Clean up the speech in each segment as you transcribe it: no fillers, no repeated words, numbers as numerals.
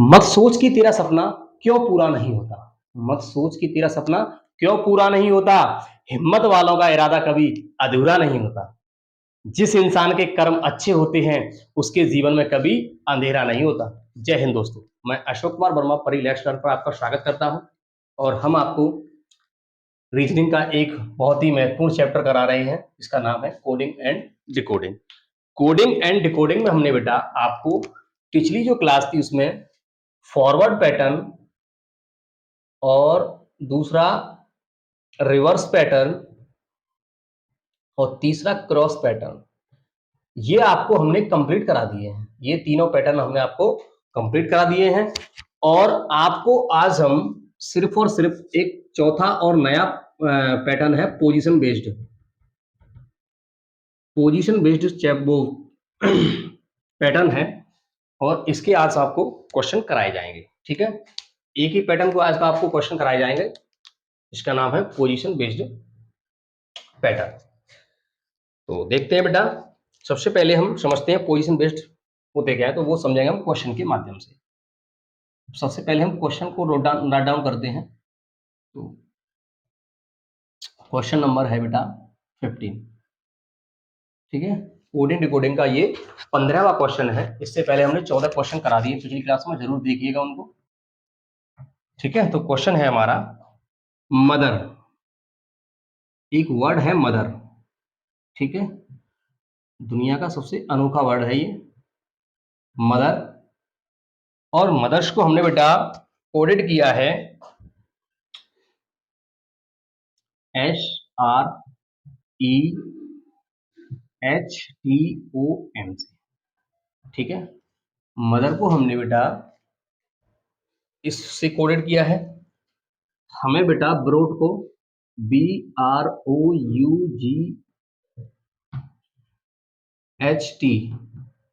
मत सोच कि तेरा सपना क्यों पूरा नहीं होता। मत सोच कि तेरा सपना क्यों पूरा नहीं होता। हिम्मत वालों का इरादा कभी अधूरा नहीं होता। जिस इंसान के कर्म अच्छे होते हैं उसके जीवन में कभी अंधेरा नहीं होता। जय हिंद दोस्तों, मैं अशोक कुमार वर्मा परी लेक्चर पर आपका स्वागत करता हूं और हम आपको रीजनिंग का एक बहुत ही महत्वपूर्ण चैप्टर करा रहे हैं। इसका नाम है coding and decoding. Coding and decoding में हमने बेटा आपको पिछली जो क्लास थी उसमें फॉरवर्ड पैटर्न और दूसरा रिवर्स पैटर्न और तीसरा क्रॉस पैटर्न, ये आपको हमने कंप्लीट करा दिए हैं। ये तीनों पैटर्न हमने आपको कंप्लीट करा दिए हैं और आपको आज हम सिर्फ और सिर्फ एक चौथा और नया पैटर्न है position based. Position based chap वो पैटर्न है और इसके आज आपको क्वेश्चन कराए जाएंगे। ठीक है, एक ही पैटर्न को आज का आपको क्वेश्चन कराए जाएंगे। इसका नाम है पोजीशन बेस्ड पैटर्न। तो देखते हैं बेटा, सबसे पहले हम समझते हैं पोजीशन बेस्ड होते क्या है, तो वो समझेंगे हम क्वेश्चन के माध्यम से। सबसे पहले हम क्वेश्चन को नोट डाउन करते हैं। तो क्वेश्चन नंबर है बेटा 15। ठीक है, कोडिंग डिकोडिंग का ये 15वां क्वेश्चन है। इससे पहले हमने 14 क्वेश्चन करा दिए पिछली क्लास में, जरूर देखिएगा उनको। ठीक है, तो क्वेश्चन है हमारा मदर। एक वर्ड है मदर। ठीक है, दुनिया का सबसे अनोखा वर्ड है ये मदर। और मदर्स को हमने बेटा कोडेड किया है SREHTOM से। ठीक है, मदर को हमने बेटा इससे कोडेड किया है। हमें बेटा ब्रोड को BROUGHT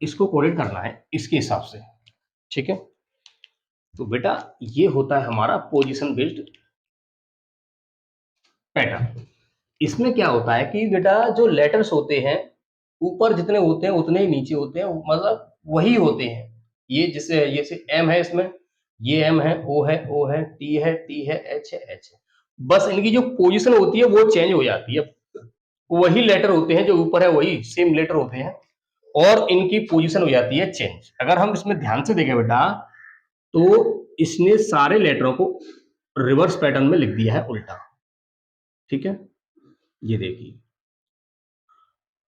इसको कोडेड करना है इसके हिसाब से। ठीक है, तो बेटा ये होता है हमारा पोजीशन बेस्ड पैटर्न। इसमें क्या होता है कि बेटा जो लेटर्स होते हैं ऊपर जितने होते हैं उतने ही नीचे होते हैं, मतलब वही होते हैं। ये जैसे एम है, इसमें ये एम है, ओ है, ओ है, टी है, टी है, एच है, एच है। बस इनकी जो पोजीशन होती है वो चेंज हो जाती है। वही लेटर होते हैं जो ऊपर है, वही सेम लेटर होते हैं और इनकी पोजीशन हो जाती है चेंज। अगर हम इसमें ध्यान से देखें बेटा तो इसने सारे लेटरों को रिवर्स पैटर्न में लिख दिया है, उल्टा। ठीक है, ये देखिए,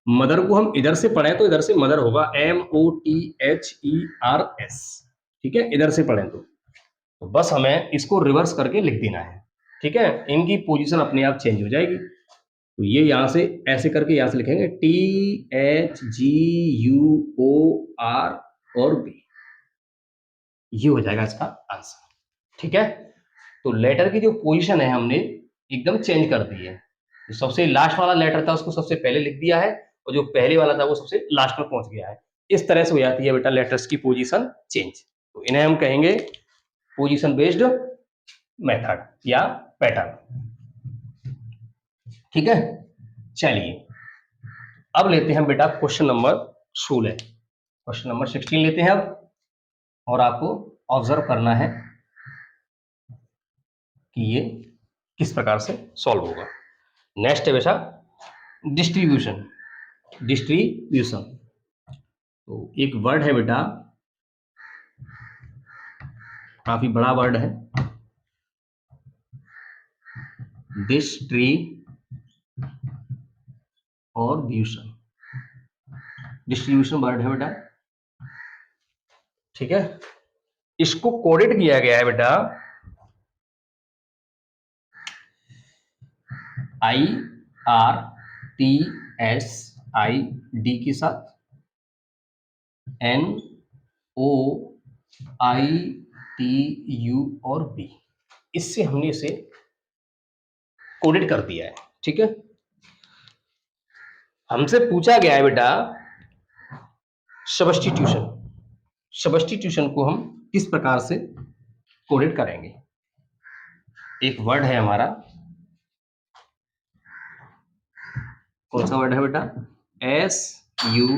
मदर को हम इधर से पढ़ें तो इधर से मदर होगा MOTHERS। ठीक है, इधर से पढ़ें तो बस हमें इसको रिवर्स करके लिख देना है। ठीक है, इनकी पोजीशन अपने आप चेंज हो जाएगी। तो ये यहां से ऐसे करके यहां से लिखेंगे THGUOR और B, ये हो जाएगा इसका आंसर। ठीक है, तो लेटर की जो पोजीशन है हमने एकदम चेंज कर दी है। जो सबसे लास्ट वाला लेटर था उसको सबसे पहले लिख दिया है और जो पहले वाला था वो सबसे लास्ट में पहुंच गया है। इस तरह से हो जाती है बेटा लेटर्स की पोजीशन चेंज। तो इन्हें हम कहेंगे पोजीशन बेस्ड मेथड या पैटर्न। ठीक है, चलिए अब लेते हैं बेटा क्वेश्चन नंबर 16। क्वेश्चन नंबर 16 लेते हैं अब, और आपको ऑब्जर्व करना है कि ये किस प्रकार से सॉल्व होगा। नेक्स्ट है बेटा डिस्ट्रीब्यूशन। डिस्ट्रीब्यूशन तो एक वर्ड है बेटा, काफी बड़ा वर्ड है, डिस्ट्री और ब्यूशन। डिस्ट्रीब्यूशन वर्ड है बेटा। ठीक है, इसको कोडेड किया गया है बेटा IRTSID के साथ, NOITU और B। इससे हमने इसे कोडेड कर दिया है। ठीक है, हमसे पूछा गया है बेटा सब्स्टिट्यूशन। सब्स्टिट्यूशन को हम किस प्रकार से कोडेड करेंगे। एक वर्ड है हमारा, कौन सा वर्ड है बेटा, SUBSTITUTION।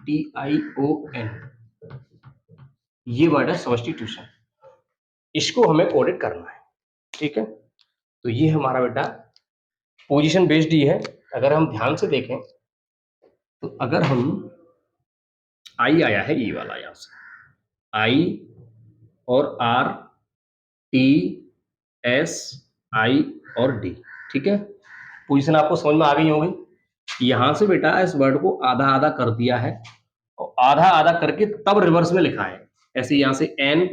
TION, ये वर्ड है सब्स्टिट्यूशन, इसको हमें कोडेड करना है। ठीक है, तो ये हमारा बेटा पोजीशन बेस्ड ही है। अगर हम ध्यान से देखें तो अगर हम आई आया है, ये वाला यहां से आई और आर, टी, एस, आई और डी। ठीक है, पोजीशन आपको समझ में आ गई होगी। यहां से बेटा इस वर्ड को आधा आधा कर दिया है और आधा आधा करके तब रिवर्स में लिखा है। ऐसे यहां से N,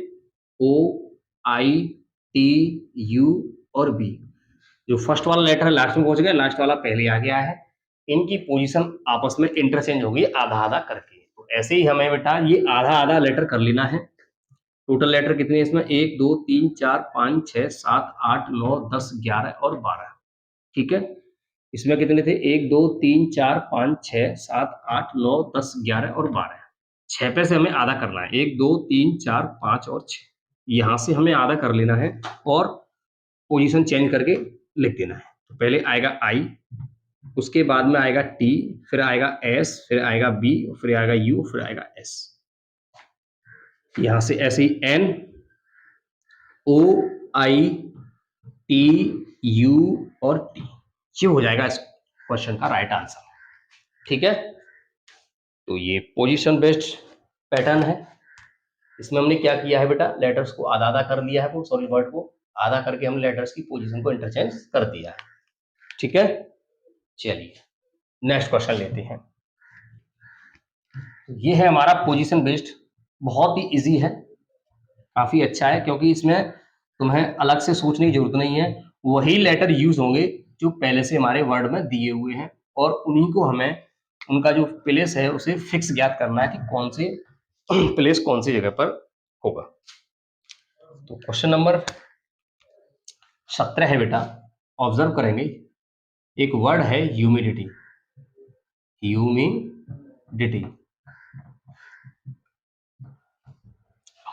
O, I, T, U और बी, जो फर्स्ट वाला लेटर है लास्ट में पहुंच गया, लास्ट वाला पहले आ गया है। इनकी पोजीशन आपस में इंटरचेंज होगी आधा आधा करके। तो ऐसे ही हमें बेटा ये आधा आधा लेटर कर लेना है। टोटल लेटर कितने हैं इसमें? 1 2 3 4 5 6 7 8 9 10 11 और 12। ठीक है, इसमें कितने थे? 1 2 3 4 5 6 7 8 9 10 11 और 12। 6 पे से हमें आधा करना है, 1 2 3 4 5 और 6। यहां से हमें आधा कर लेना है और पोजीशन चेंज करके लिख देना है। तो पहले आएगा आई, उसके बाद में आएगा टी, फिर आएगा एस, फिर आएगा बी, फिर आएगा यू, फिर आएगा एस। यहां से ऐसे ही N, O, I, T, U और टी, ये हो जाएगा इस क्वेश्चन का राइट आंसर। ठीक है, तो ये पोजीशन बेस्ड पैटर्न है। इसमें हमने क्या किया है बेटा? लेटर्स को आधा आधा कर दिया है, सॉरी वर्ड को आधा करके हम लेटर्स की पोजीशन को इंटरचेंज कर दिया है। ठीक है, चलिए नेक्स्ट क्वेश्चन लेते हैं। ये है हमारा पोजीशन बेस्ड, बहुत ही इजी है, काफी अच्छा है, क्योंकि इसमें तुम्हें अलग से सोचने की जरूरत नहीं है। वही लेटर यूज होंगे जो पहले से हमारे वर्ड में दिए हुए हैं, और उन्हीं को हमें उनका जो प्लेस है उसे फिक्स ज्ञात करना है कि कौन से प्लेस कौन सी जगह पर होगा। तो क्वेश्चन नंबर 17 है बेटा, ऑब्जर्व करेंगे। एक वर्ड है ह्यूमिडिटी, ह्यूमिडिटी।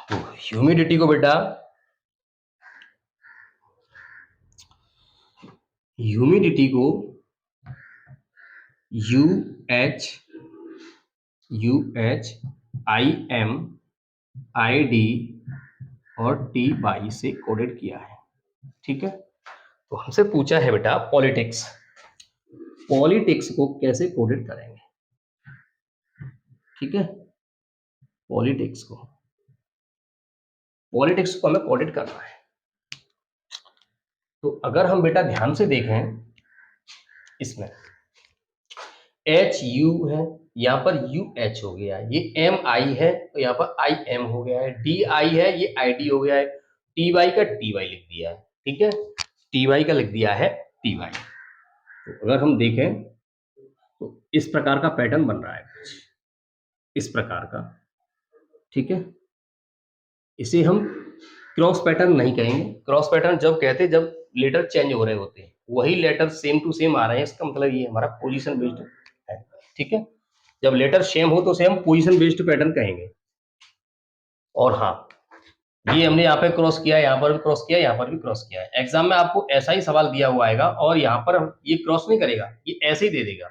तो ह्यूमिडिटी को बेटा, ह्यूमिडिटी को UHIMID और TY से कोडेड किया है। ठीक है, तो हमसे पूछा है बेटा पॉलिटिक्स, पॉलिटिक्स को कैसे कोडेड करेंगे। ठीक है, पॉलिटिक्स को हमें कोडेड करना है। तो अगर हम बेटा ध्यान से देखें, इसमें HU है, यहाँ पर UH हो गया है, ये MI है तो यहाँ पर IM हो गया है, DI है ये ID हो गया है, TY का TY लिख दिया है। ठीक है, TY का लिख दिया है TY। तो अगर हम देखें तो इस प्रकार का पैटर्न बन रहा है, इस प्रकार का। ठीक है, इसे हम क्रॉस पैटर्न नहीं कहेंगे। क्रॉस पैटर्न जब कहते हैं जब लेटर चेंज हो रहे होते हैं, वही लेटर सेम टू सेम आ रहे हैं, इसका मतलब ये हमारा पोजीशन बेस्ड है। ठीक है, जब लेटर सेम हो तो उसे हम पोजीशन बेस्ड पैटर्न कहेंगे। और हाँ, ये हमने यहाँ पे क्रॉस किया, यहाँ पर भी क्रॉस किया, यहाँ पर भी क्रॉस किया है। एग्जाम में आपको ऐसा ही सवाल दिया हुआ आएगा और यहाँ पर ये क्रॉस नहीं करेगा, ये ऐसे ही दे देगा।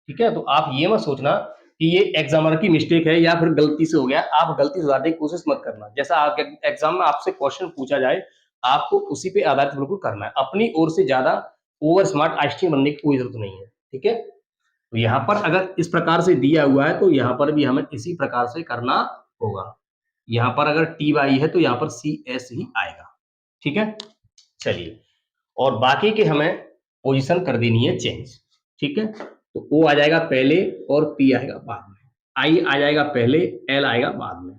ठीक है, तो आप ये मत सोचना कि ये एग्जामर की मिस्टेक है या फिर गलती से हो गया। आप गलती सुधारने की कोशिश मत करना। जैसा एग्जाम में आपसे क्वेश्चन पूछा जाए, आपको उसी पे आधारित बिल्कुल करना है। अपनी ओर से ज्यादा ओवर स्मार्ट आइंस्टीन बनने की कोई जरूरत नहीं है। ठीक है, तो यहाँ पर अगर इस प्रकार से दिया हुआ है तो यहाँ पर भी हमें इसी प्रकार से करना होगा। यहाँ पर अगर TY है तो यहाँ पर CS ही आएगा। ठीक है, चलिए, और बाकी के हमें पोजीशन कर देनी है चेंज। ठीक है, तो O आ जाएगा पहले और P आएगा बाद में, I आ जाएगा पहले, L आएगा बाद में,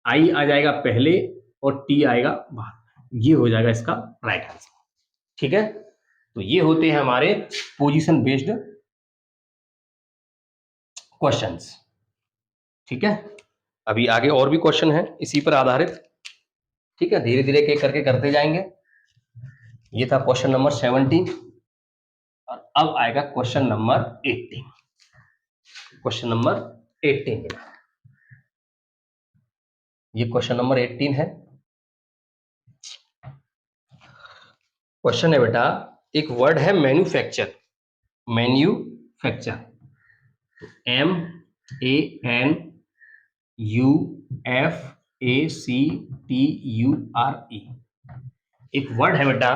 I आ जाएगा पहले और T आएगा बाद में। ये हो जाएगा इसका राइट आंसर। ठीक है, तो ये होते हैं हमारे पोजीशन बेस्ड क्वेश्चंस। ठीक है, अभी आगे और भी क्वेश्चन है इसी पर आधारित। ठीक है, धीरे धीरे एक करके करते जाएंगे। ये था क्वेश्चन नंबर 17 और अब आएगा क्वेश्चन नंबर 18। क्वेश्चन नंबर 18, ये क्वेश्चन नंबर 18 है। क्वेश्चन है बेटा, एक वर्ड है manufacture, manufacture, MANUFACTURE U F A C T U R E. एक वर्ड है बेटा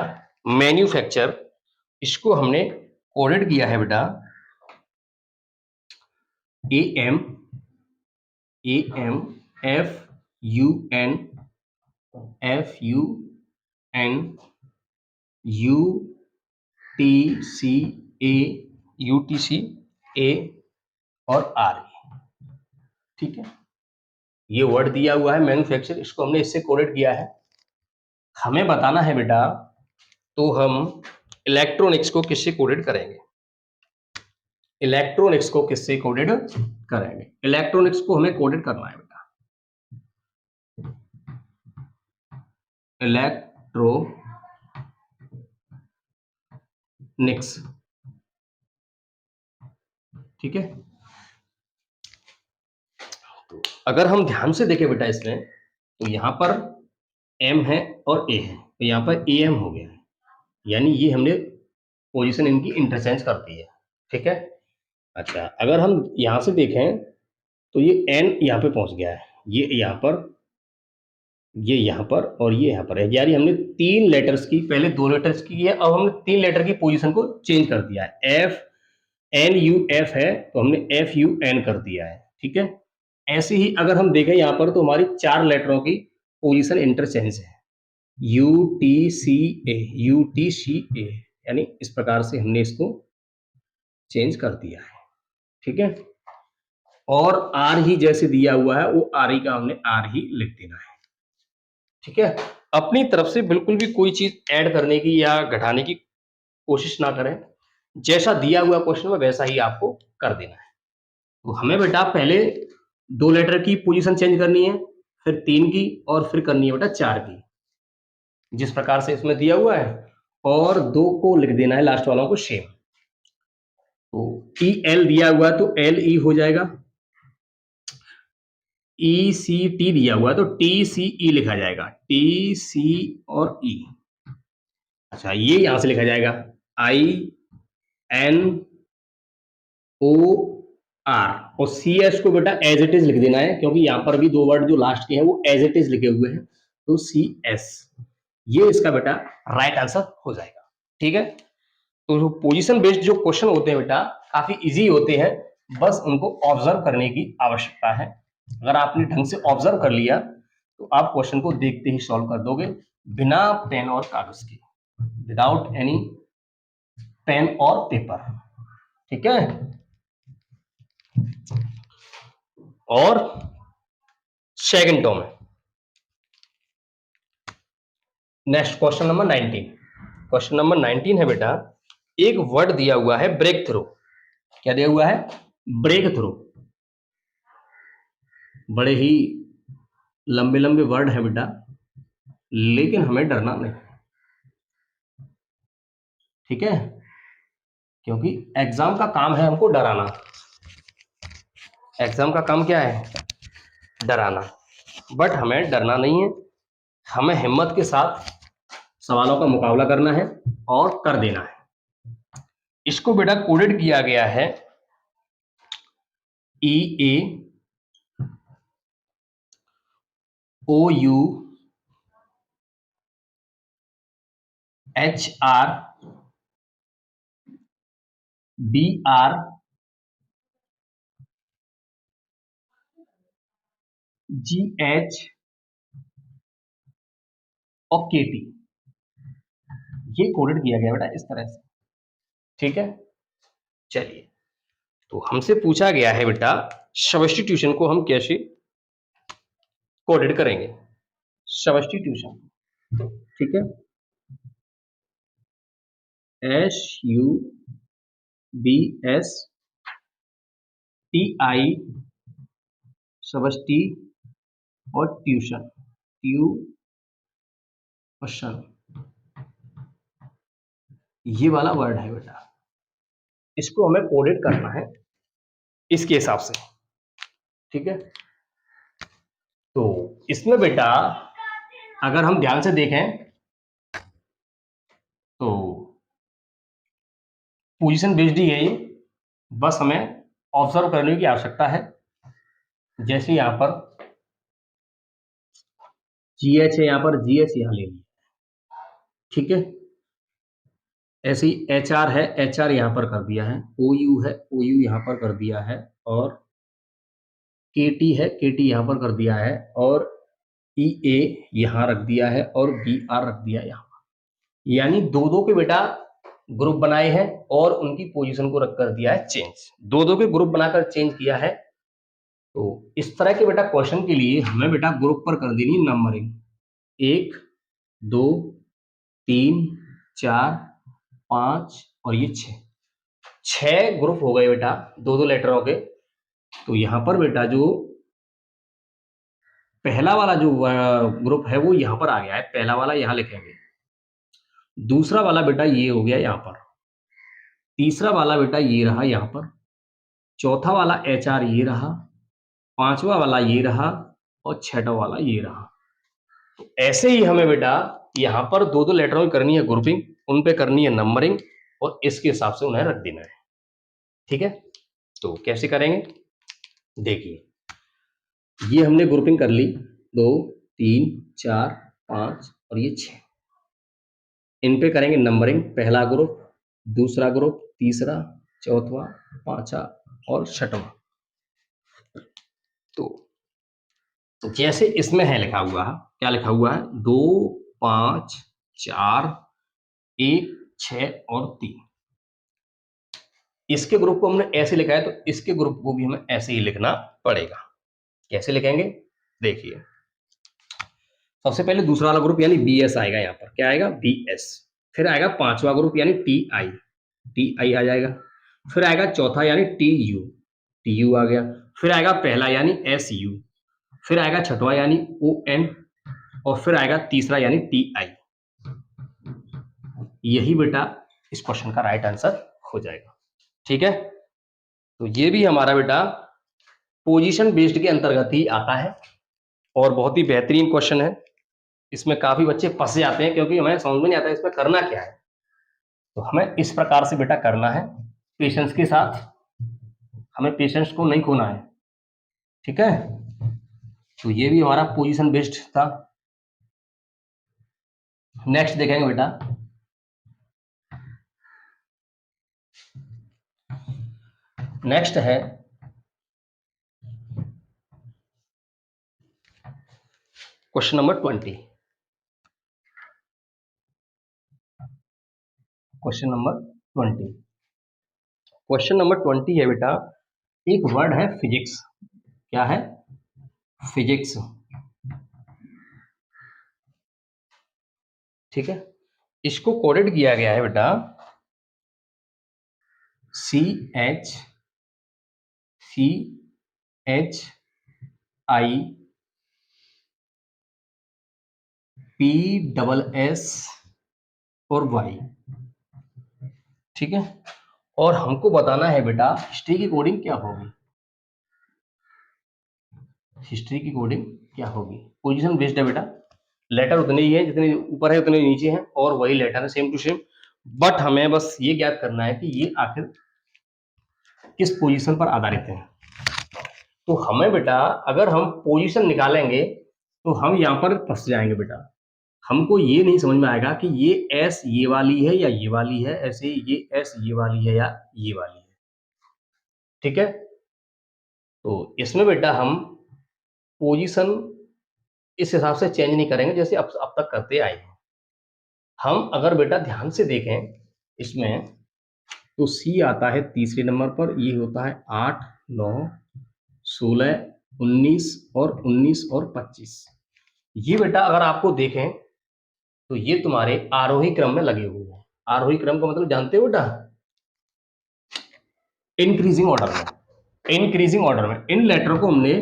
मैन्युफैक्चर, इसको हमने कोडेड किया है बेटा M F U N U T C A और आर ई। ठीक है, ये वर्ड दिया हुआ है मैन्युफैक्चर, इसको हमने इससे कोडेड किया है। हमें बताना है बेटा, तो हम इलेक्ट्रॉनिक्स को किससे कोडेड करेंगे? इलेक्ट्रॉनिक्स को किससे कोडेड करेंगे? इलेक्ट्रॉनिक्स को हमें कोडेड करना है बेटा इलेक्ट्रॉनिक्स। ठीक है, तो अगर हम ध्यान से देखें बेटा इसमें, तो यहां पर एम है और ए है, तो यहां पर ए एम हो गया है, यानी ये हमने पोजीशन इनकी इंटरचेंज कर दी है। ठीक है, अच्छा अगर हम यहां से देखें तो ये एन यहाँ पे पहुंच गया है, ये यहाँ पर, ये यहाँ पर और ये यहाँ पर है, यानी हमने 3 लेटर्स की, पहले 2 लेटर्स की है, अब हमने 3 लेटर की पोजीशन को चेंज कर दिया है। एफ एन यू एफ है तो हमने एफ यू एन कर दिया है। ठीक है, ऐसे ही अगर हम देखें यहाँ पर तो हमारी 4 लेटरों की पोजीशन इंटरचेंज है, यू टी सी ए, यानी इस प्रकार से हमने इसको चेंज कर दिया है। ठीक है, और आर ही जैसे दिया हुआ है वो आर ही का हमने आर ही लिख देना है। ठीक है, अपनी तरफ से बिल्कुल भी कोई चीज ऐड करने की या घटाने की कोशिश ना करें, जैसा दिया हुआ क्वेश्चन में वैसा ही आपको कर देना है। तो हमें बेटा पहले 2 लेटर की पोजीशन चेंज करनी है, फिर 3 की, और फिर करनी है बेटा 4 की, जिस प्रकार से इसमें दिया हुआ है, और 2 को लिख देना है लास्ट वालों को सेम। तो ई एल दिया हुआ है तो एल ई हो जाएगा, ई सी टी दिया हुआ है तो टी सी ई लिखा जाएगा, टी सी और ई। अच्छा ये यहां से लिखा जाएगा आई एन ओ आर, और सी एस को बेटा एज इट इज लिख देना है, क्योंकि यहां पर भी 2 वर्ड जो लास्ट के हैं वो एज इट इज लिखे हुए हैं, तो सी एस, ये इसका बेटा राइट आंसर हो जाएगा। ठीक है, तो पोजीशन बेस्ड जो क्वेश्चन होते हैं बेटा काफी इजी होते हैं, बस उनको ऑब्जर्व करने की आवश्यकता है। अगर आपने ढंग से ऑब्जर्व कर लिया तो आप क्वेश्चन को देखते ही सॉल्व कर दोगे, बिना पेन और कागज के, विदाउट एनी पेन और पेपर। ठीक है, और सेकंड टर्म है, next question number 19। Question number 19 है बेटा, एक वर्ड दिया हुआ है ब्रेक थ्रू। क्या दिया हुआ है? Breakthrough. बड़े ही लंबे लंबे वर्ड है बेटा, लेकिन हमें डरना नहीं। ठीक है, क्योंकि एग्जाम का काम है हमको डराना। एग्जाम का काम क्या है? डराना। बट हमें डरना नहीं है, हमें हिम्मत के साथ सवालों का मुकाबला करना है और कर देना है। इसको बेटा कोडेड किया गया है E A O U H R B R G H और के टी, ये कोडेड किया गया बेटा इस तरह से। ठीक है, चलिए, तो हमसे पूछा गया है बेटा सब्स्टिट्यूशन को हम कैसे कोडेड करेंगे। सब्स्टिट्यूशन, ठीक है, S U B S T I, सबस्टी और ट्यूशन, ट्यूशन, ये वाला वर्ड है बेटा, इसको हमें कोडेड करना है इसके हिसाब से। ठीक है, तो इसमें बेटा अगर हम ध्यान से देखें तो पोजीशन बेस्ड ही है ये, बस हमें ऑब्जर्व करने की आवश्यकता है। जैसे यहाँ पर GH है, यहाँ पर GH यहाँ ले लिया, ठीक है। ऐसे ही HR है, HR यहाँ पर कर दिया है, OU है, OU यहाँ पर कर दिया है, और KT है, KT यहाँ पर कर दिया है, और EA यहाँ रख दिया है, और BR रख दिया है यहाँ। यानी दो दो के बेटा ग्रुप बनाए हैं और उनकी पोजीशन को रख कर दिया है चेंज, दो दो के ग्रुप बनाकर चेंज किया है। तो इस तरह के बेटा क्वेश्चन के लिए हमें बेटा ग्रुप पर कर देनी नंबरिंग, 1 2 3 4 5 और ये 6 ग्रुप हो गए बेटा दो दो लेटरों के। तो यहाँ पर बेटा जो पहला वाला जो ग्रुप है वो यहाँ पर आ गया है, पहला वाला यहाँ लिखेंगे, दूसरा वाला बेटा ये हो गया यहाँ पर, तीसरा वाला बेटा ये रहा यहाँ पर, चौथा वाला HR ये रहा, पांचवा वाला ये रहा, और छठा वाला ये रहा। तो ऐसे ही हमें बेटा यहाँ पर दो दो लेटरों की करनी है ग्रुपिंग, उन पे करनी है नंबरिंग, और इसके हिसाब से उन्हें रख देना है, ठीक है। तो कैसे करेंगे देखिए, ये हमने ग्रुपिंग कर ली, 2 3 4 5 और ये 6, इन पे करेंगे नंबरिंग, पहला ग्रुप, दूसरा ग्रुप, तीसरा, चौथा, पांचवा और छठवां। तो जैसे इसमें है लिखा हुआ है, क्या लिखा हुआ है, 2 5 4 1 6 और 3, इसके ग्रुप को हमने ऐसे लिखा है, तो इसके ग्रुप को भी हमें ऐसे ही लिखना पड़ेगा। कैसे लिखेंगे देखिए, सबसे पहले दूसरा वाला ग्रुप यानी BS आएगा, यहाँ पर क्या आएगा BS, फिर आएगा पांचवा ग्रुप यानी TI आ जाएगा, फिर आएगा चौथा यानी TU आ गया, फिर आएगा पहला यानी SU, फिर आएगा छठवा यानी ON, और फिर आएगा तीसरा यानी TI। यही बेटा इस क्वेश्चन का राइट आंसर हो जाएगा, ठीक है। तो ये भी हमारा बेटा पोजीशन बेस्ड के अंतर्गत ही आता है, और बहुत ही बेहतरीन क्वेश्चन है। इसमें काफी बच्चे फंस जाते हैं क्योंकि हमें समझ में नहीं आता इसमें करना क्या है। तो हमें इस प्रकार से बेटा करना है, पेशेंस के साथ, हमें पेशेंस को नहीं खोना है, ठीक है। तो ये भी हमारा पोजीशन बेस्ड था। नेक्स्ट देखेंगे बेटा, नेक्स्ट है question number 20। Question number 20, question number 20 है बेटा, एक वर्ड है फिजिक्स, क्या है फिजिक्स, ठीक है। इसको कोडेड किया गया है बेटा CHIPSS और Y, ठीक है। और हमको बताना है बेटा हिस्ट्री की कोडिंग क्या होगी, हिस्ट्री की कोडिंग क्या होगी। पोजीशन बेस्ड है बेटा, लेटर उतने ही है जितने ऊपर है उतने नीचे हैं, और वही लेटर है सेम टू सेम, बट हमें बस ये ज्ञात करना है कि ये आखिर किस पोजीशन पर आधारित है। तो हमें बेटा अगर हम पोजीशन निकालेंगे तो हम यहाँ पर फंस जाएंगे बेटा, हमको ये नहीं समझ में आएगा कि ये एस ये वाली है या ये वाली है, ऐसे ये एस ये वाली है या ये वाली है, ठीक है। तो इसमें बेटा हम पोजीशन इस हिसाब से चेंज नहीं करेंगे जैसे अब तक करते आए हैं। हम अगर बेटा ध्यान से देखें इसमें, तो सी आता है तीसरे नंबर पर, ये होता है 8 9 16 19 और 25। ये बेटा अगर आपको देखें तो ये तुम्हारे आरोही क्रम में लगे हुए हैं। आरोही क्रम का मतलब जानते हो बेटा, इंक्रीजिंग ऑर्डर में, इंक्रीजिंग ऑर्डर में इन लेटर को हमने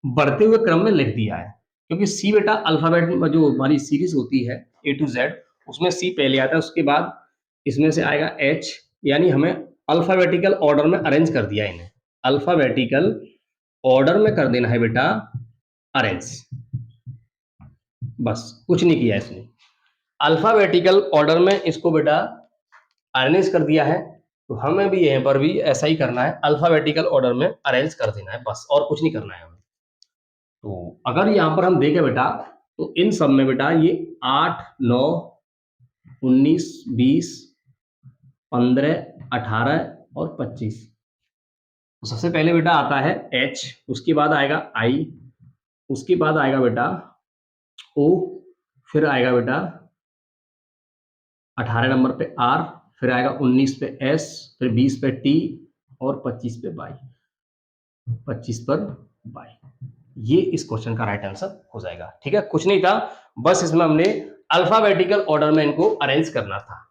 बढ़ते हुए क्रम में लिख दिया है, क्योंकि सी बेटा अल्फाबेट में जो हमारी सीरीज होती है A to Z, उसमें सी पहले आता है, उसके बाद इसमें से आएगा H, यानी हमें अल्फाबेटिकल ऑर्डर में अरेंज कर दिया इन्हें, अल्फाबेटिकल ऑर्डर में कर देना है बेटा अरेंज, बस कुछ नहीं किया इसने, अल्फाबेटिकल ऑर्डर में इसको बेटा अरेंज कर दिया है। तो हमें भी यहाँ पर भी ऐसा ही करना है, अल्फाबेटिकल ऑर्डर में अरेंज कर देना है बस, और कुछ नहीं करना है हमें। तो अगर यहाँ पर हम देखें बेटा, तो इन सब में बेटा ये 8, 9, 19, 20, 15, 18 और 25। तो सबसे पहले बेटा आता है H, उसके बाद आएगा I, उसके बाद आएगा बेटा O, फिर आएगा बेटा 18 नंबर पे R, फिर आएगा 19 पे S, फिर 20 पे T और 25 पे बाई, 25 पर बाई। ये इस क्वेश्चन का राइट आंसर हो जाएगा। ठीक है, कुछ नहीं था, बस इसमें हमने अल्फाबेटिकल ऑर्डर में इनको अरेंज करना था।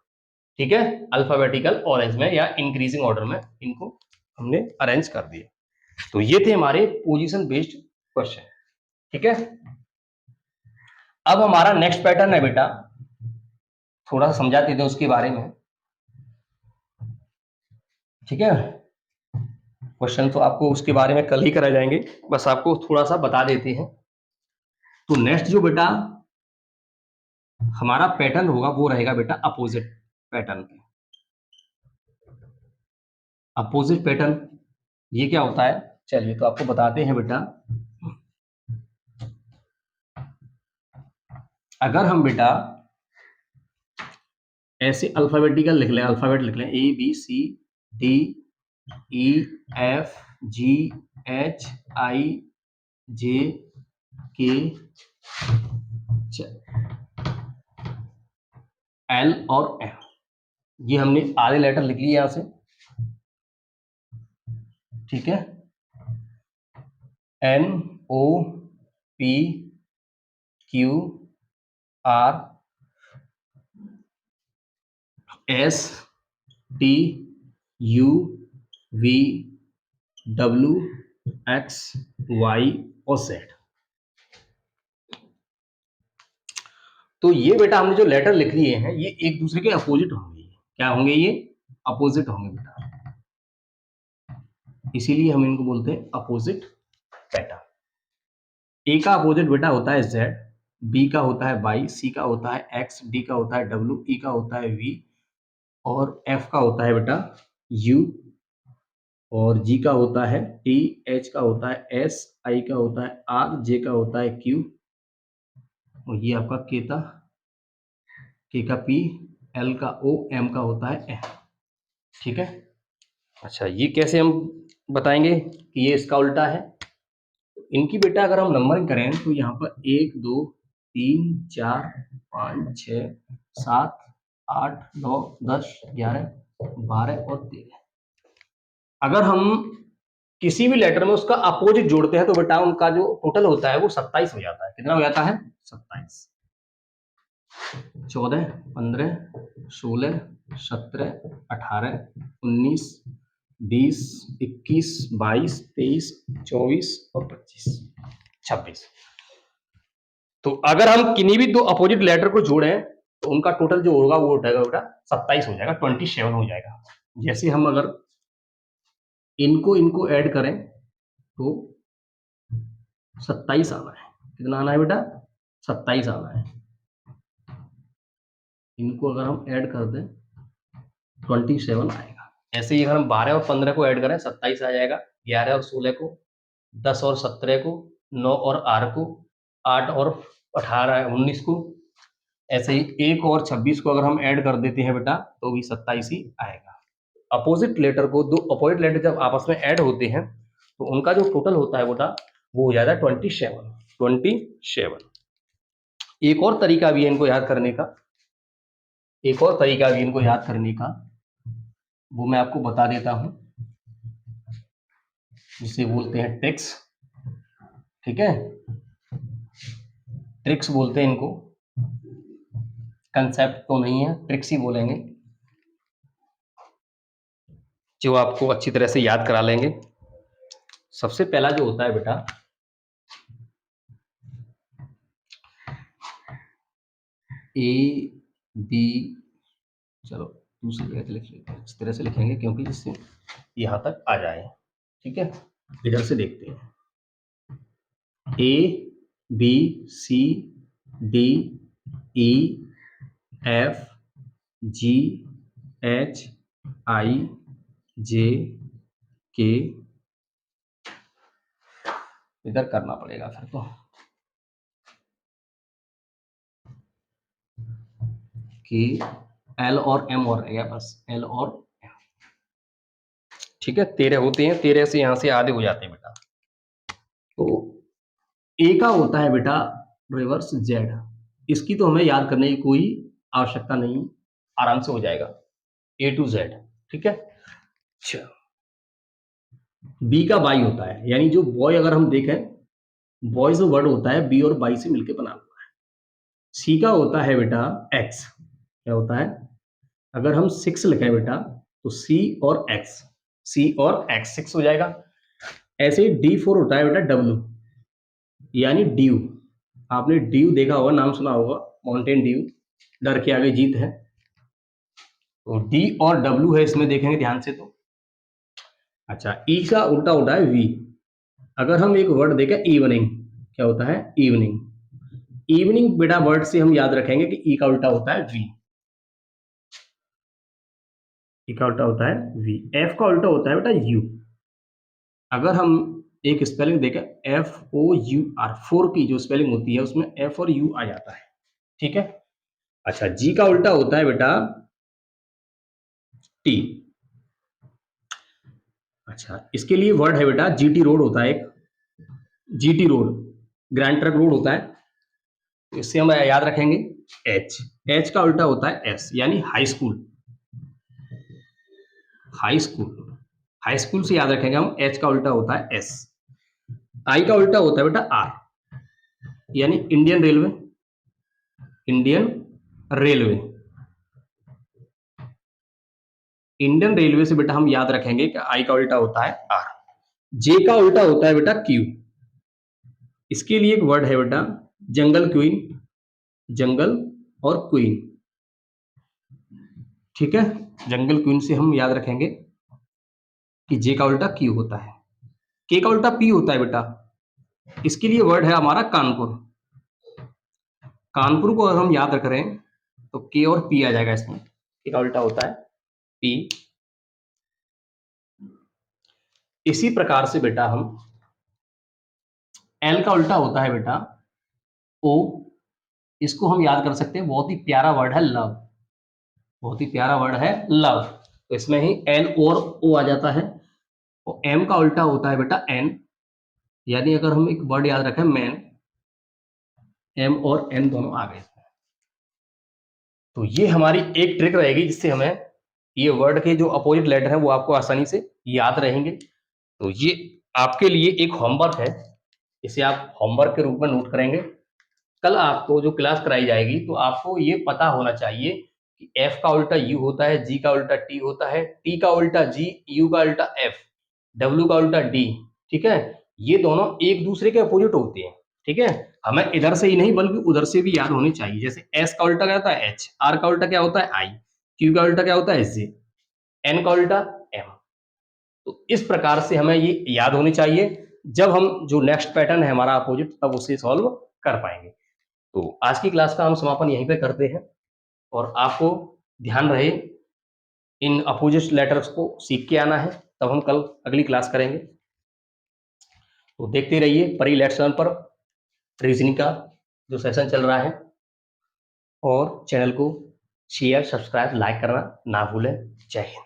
ठीक है, अल्फाबेटिकल ऑरेंज में या इंक्रीजिंग ऑर्डर में इनको हमने अरेंज कर दिया। तो ये थे हमारे पोजीशन बेस्ड क्वेश्चन। ठीक है, अब हमारा नेक्स्ट पैटर्न है बेटा, थोड़ा सा समझा देते हैं उसके बारे में। ठीक है, क्वेश्चन तो आपको उसके बारे में कल ही कराए जाएंगे, बस आपको थोड़ा सा बता देते हैं। तो नेक्स्ट जो बेटा हमारा पैटर्न होगा वो रहेगा बेटा अपोजिट पैटर्न। अपोजिट पैटर्न ये क्या होता है, चलिए तो आपको बताते हैं बेटा। अगर हम बेटा ऐसे अल्फाबेटिकल लिख लें, अल्फाबेट लिख लें ABCDEFGHIJKL और M, ये हमने आधे लेटर लिख लिए यहां से। ठीक है, NOPQRSTUVWXY और Z। तो ये बेटा हमने जो लेटर लिख लिए हैं ये एक दूसरे के अपोजिट होंगे। क्या होंगे ये? अपोजिट होंगे बेटा, इसीलिए हम इनको बोलते हैं अपोजिट पैटर्न। ए का अपोजिट बेटा होता है Z, बी का होता है Y, सी का होता है X, डी का होता है W, ई का होता है V और F का होता है बेटा U और G का होता है T, H का होता है S, I का होता है R, J का होता है Q और ये आपका K था, K का P, L का O, M का होता है N। ठीक है, अच्छा ये कैसे हम बताएंगे कि ये इसका उल्टा है? इनकी बेटा अगर हम नंबरिंग करें तो यहाँ पर 1, 2, 3, 4, 5, 6, 7, 8, 9, 10, 11, 12 और 13। अगर हम किसी भी लेटर में उसका अपोजिट जोड़ते हैं तो बेटा उनका जो टोटल होता है वो 27 हो जाता है। कितना हो जाता है? 27। 14, 15, 16, 17, 18, 19, 20, 21, 22, 23, 24 और 25, 26। तो अगर हम किन्हीं भी दो अपोजिट लेटर को जोड़ें तो उनका टोटल जो होगा वो उठाएगा बेटा 27 हो जाएगा, 27 हो जाएगा। जैसे हम अगर इनको इनको ऐड करें तो 27 आना है। कितना आना है बेटा? 27 आना है। इनको अगर हम ऐड कर दें 27 आएगा। ऐसे ही अगर हम 12 और 15 को ऐड करें 27 आ जाएगा, 11 और 16 को, 10 और 17 को, 9 और 8 को, 8 और 18 19 को, ऐसे ही 1 और 26 को अगर हम ऐड कर देते हैं बेटा तो भी 27 ही आएगा। अपोजिट लेटर को, दो अपोजिट लेटर जब आपस में ऐड होते हैं तो उनका जो टोटल होता है बेटा वो हो जाता है 27। एक और तरीका भी है इनको याद करने का, एक और तरीका भी इनको याद करने का, वो मैं आपको बता देता हूं, जिसे बोलते हैं ट्रिक्स। ठीक है, ट्रिक्स बोलते हैं इनको, कंसेप्ट तो नहीं है, ट्रिक्स ही बोलेंगे, जो आपको अच्छी तरह से याद करा लेंगे। सबसे पहला जो होता है बेटा ए बी, चलो दूसरी जगह से लिख लेते हैं, इस तरह से लिखेंगे क्योंकि जिससे यहाँ तक आ जाए। ठीक है, इधर से देखते हैं, A B C D E F G H I J K इधर करना पड़ेगा फिर तो, कि एल और एम और रहेगा बस, एल और एम। ठीक है, 13 होते हैं, 13 से यहां से आधे हो जाते हैं बेटा। तो ए का होता है बेटा रिवर्स जेड, इसकी तो हमें याद करने की कोई आवश्यकता नहीं, आराम से हो जाएगा, ए टू जेड। ठीक है, अच्छा बी का बाई होता है, यानी जो बॉय अगर हम देखें, बॉय जो वर्ड होता है बी और बाई से मिलकर बना हुआ है। सी का होता है बेटा एक्स, क्या होता है, अगर हम 6 लिखें बेटा तो सी और एक्स, सी और एक्स 6 हो जाएगा। ऐसे ही D4 होता है बेटा डब्ल्यू, यानी ड्यू, आपने ड्यू देखा होगा, नाम सुना होगा, माउंटेन ड्यू, डर के आगे जीत है। तो डी और डब्ल्यू है इसमें, देखेंगे ध्यान से तो। अच्छा ई का उल्टा होता है वी, अगर हम एक वर्ड देखें इवनिंग, क्या होता है इवनिंग, इवनिंग बेटा वर्ड से हम याद रखेंगे कि ई का उल्टा होता है वी, ई का उल्टा होता है वी। एफ का उल्टा होता है बेटा यू, अगर हम एक स्पेलिंग देखें FOUR, 4 की जो स्पेलिंग होती है उसमें एफ और यू आ जाता है। ठीक है, अच्छा जी का उल्टा होता है बेटा टी। अच्छा इसके लिए वर्ड है बेटा जीटी रोड होता है एक, GT road, grand truck road होता है, तो इससे हम याद रखेंगे एच, एच का उल्टा होता है एस, यानी high school, high school, high school से याद रखेंगे हम, एच का उल्टा होता है एस। आई का उल्टा होता है बेटा आर, यानी Indian railway, Indian railway, Indian railway से बेटा हम याद रखेंगे कि आई का उल्टा होता है आर। जे का उल्टा होता है बेटा क्यू, इसके लिए एक वर्ड है बेटा जंगल क्वीन, जंगल और क्वीन। ठीक है, जंगल क्वीन से हम याद रखेंगे कि जे का उल्टा क्यू होता है। के का उल्टा पी होता है बेटा, इसके लिए वर्ड है हमारा कानपुर, कानपुर को अगर हम याद रख रहे हैं तो के और पी आ जाएगा इसमें, के का उल्टा होता है पी। इसी प्रकार से बेटा हम एल का उल्टा होता है बेटा ओ, इसको हम याद कर सकते हैं, बहुत ही प्यारा वर्ड है लव, बहुत ही प्यारा वर्ड है लव, तो इसमें ही एल और ओ आ जाता है। और एम का उल्टा होता है बेटा एन, यानी अगर हम एक वर्ड याद रखें मैन, एम और एन दोनों आ गए। तो ये हमारी एक ट्रिक रहेगी जिससे हमें ये वर्ड के जो अपोजिट लेटर है वो आपको आसानी से याद रहेंगे। तो ये आपके लिए एक होमवर्क है, इसे आप होमवर्क के रूप में नोट करेंगे। कल आपको जो क्लास कराई जाएगी तो आपको ये पता होना चाहिए कि एफ का उल्टा यू होता है, जी का उल्टा टी होता है, टी का उल्टा जी, यू का उल्टा एफ, डब्ल्यू का उल्टा डी। ठीक है, ये दोनों एक दूसरे के अपोजिट होते हैं। ठीक है, हमें इधर से ही नहीं बल्कि उधर से भी याद होनी चाहिए, जैसे एस का उल्टा क्या होता है एच, आर का उल्टा क्या होता है आई, क्यू का उल्टा क्या होता है जे, एन का उल्टा एम। तो इस प्रकार से हमें ये याद होनी चाहिए, जब हम जो नेक्स्ट पैटर्न है हमारा अपोजिट तब उसे सॉल्व कर पाएंगे। तो आज की क्लास का हम समापन यहीं पे करते हैं, और आपको ध्यान रहे इन अपोजिट लेटर्स को सीख के आना है, तब हम कल अगली क्लास करेंगे। तो देखते रहिए परी लेट्स लर्न पर रीजनिंग का जो सेशन चल रहा है, और चैनल को शेयर सब्सक्राइब लाइक करना ना भूलें। जय हिंद।